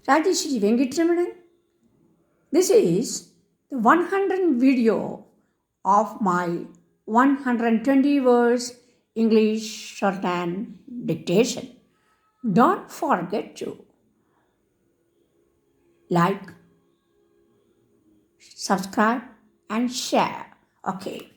Rajeshri Venkatramanan. This is the 100th video of my 120 words English shorthand dictation. Don't forget to like, subscribe, and share. Okay.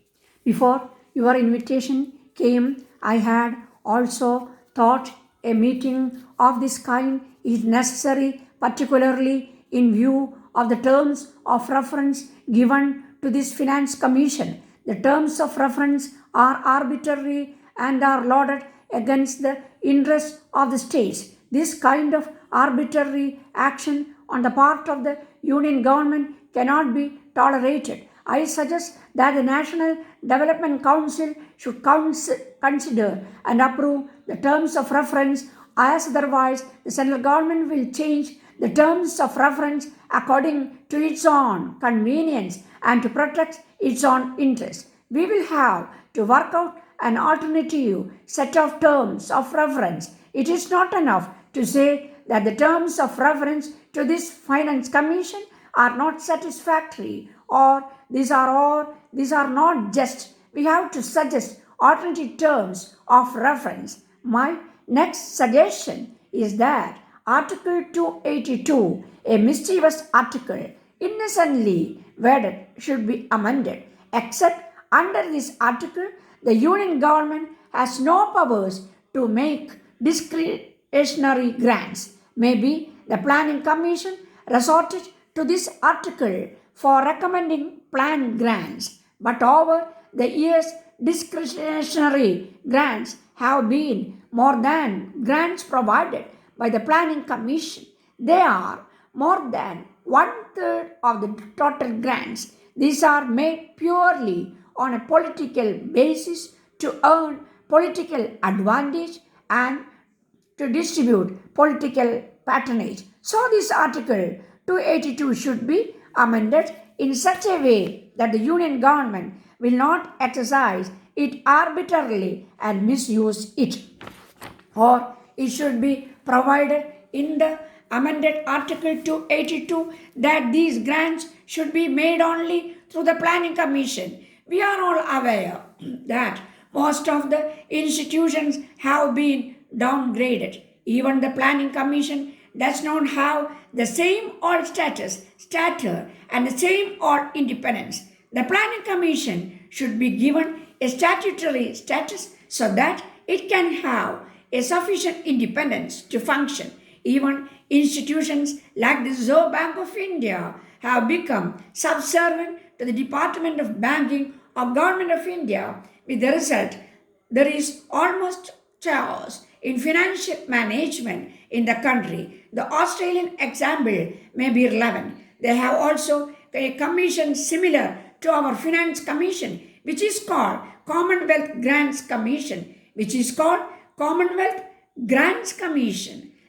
Before your invitation came, I had also thought a meeting of this kind is necessary, particularly in view of the terms of reference given to this Finance Commission. The terms of reference are arbitrary and are loaded against the interests of the states. This kind of arbitrary action on the part of the Union government cannot be tolerated. I suggest that the National Development Council should consider and approve the terms of reference, as otherwise the central government will change the terms of reference according to its own convenience and to protect its own interests. We will have to work out an alternative set of terms of reference. It is not enough to say that the terms of reference to this Finance Commission are not satisfactory or these are not just. We have to suggest alternative terms of reference. My next suggestion is that Article 282, a mischievous article innocently worded, should be amended. Except under this article, the Union government has no powers to make discretionary grants. Maybe the Planning Commission resorted to this article for recommending planned grants, but over the years, discretionary grants have been more than grants provided by the Planning Commission. They are more than one third of the total grants. These are made purely on a political basis to earn political advantage and to distribute political patronage. So, this Article 282 should be amended in such a way that the Union government will not exercise it arbitrarily and misuse it. Or it should be provided in the amended Article 282 that these grants should be made only through the Planning Commission. We are all aware that most of the institutions have been downgraded. Even the Planning Commission does not have the same old stature, and the same old independence. The Planning Commission should be given a statutory status so that it can have a sufficient independence to function. Even institutions like the Reserve Bank of India have become subservient to the Department of Banking of Government of India. With the result, there is almost chaos in financial management in the country. The Australian example may be relevant. They have also a commission similar to our Finance Commission, which is called Commonwealth Grants Commission,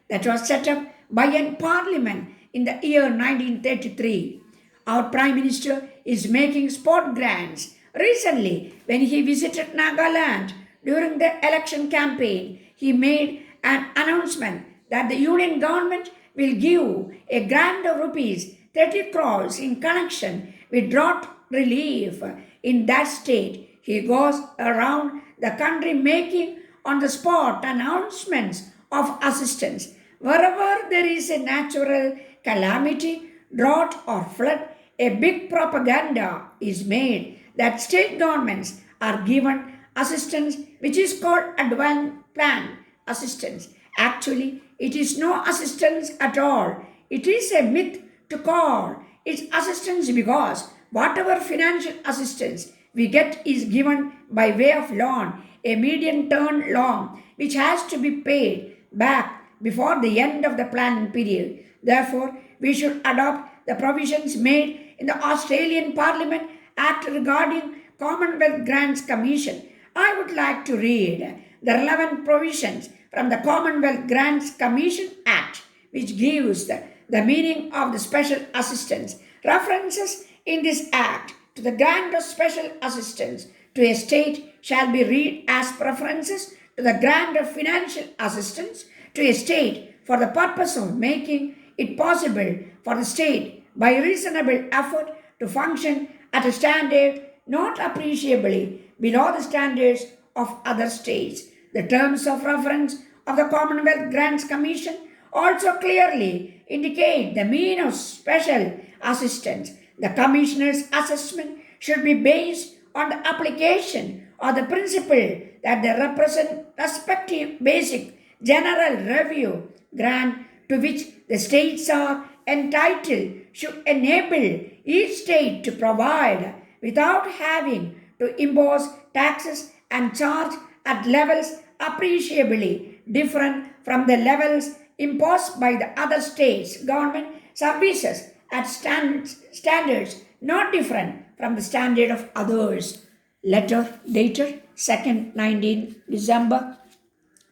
that was set up by a parliament in the year 1933. Our Prime Minister is making sport grants. Recently, when he visited Nagaland during the election campaign, he made an announcement that the Union government will give a grant of rupees 30 crores in connection with drought relief in that state. He goes around the country making on the spot announcements of assistance. Wherever there is a natural calamity, drought, or flood, a big propaganda is made that state governments are given assistance, which is called advance plan assistance. Actually, it is no assistance at all. It is a myth to call it assistance because whatever financial assistance we get is given by way of loan, a medium term loan, which has to be paid back before the end of the planning period. Therefore, we should adopt the provisions made in the Australian Parliament Act regarding Commonwealth Grants Commission. I would like to read the relevant provisions from the Commonwealth Grants Commission Act, which gives the meaning of the special assistance. References in this Act to the grant of special assistance to a state shall be read as preferences to the grant of financial assistance to a state for the purpose of making it possible for the state by reasonable effort to function at a standard not appreciably below the standards of other states. The terms of reference of the Commonwealth Grants Commission also clearly indicate the mean of special assistance. The Commissioner's assessment should be based on the application or the principle that the respective basic general review grant to which the states are entitled should enable each state to provide without having to impose taxes and charge at levels appreciably different from the levels imposed by the other states' government services at standards not different from the standard of others. Letter dated 2nd 19 December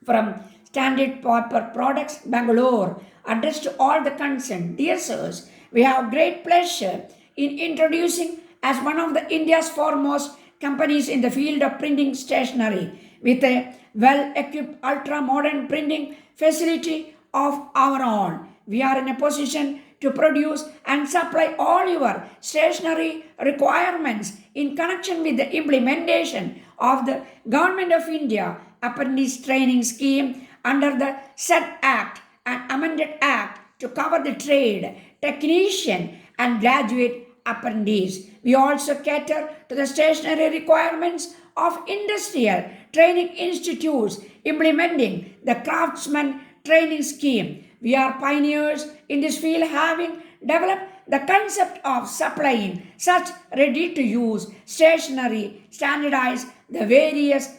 from Standard Paper Products, Bangalore, addressed to all the concerned. Dear sirs, we have great pleasure in introducing as one of the India's foremost companies in the field of printing stationery with a well-equipped ultra-modern printing facility of our own. We are in a position to produce and supply all your stationery requirements in connection with the implementation of the Government of India Apprentice Training Scheme under the said Act and Amended Act to cover the trade, technician and graduate apprentice. We also cater to the stationery requirements of industrial training institutes implementing the Craftsman Training Scheme. We are pioneers in this field, having developed the concept of supplying such ready-to-use stationery, standardized the various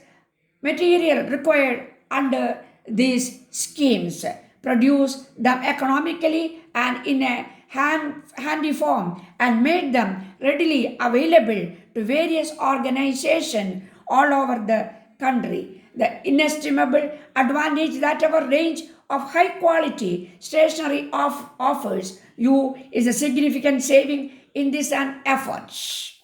material required under these schemes, produce them economically and in a handy form, and made them readily available to various organizations all over the country. The inestimable advantage that our range of high quality stationery offers you is a significant saving in this and efforts.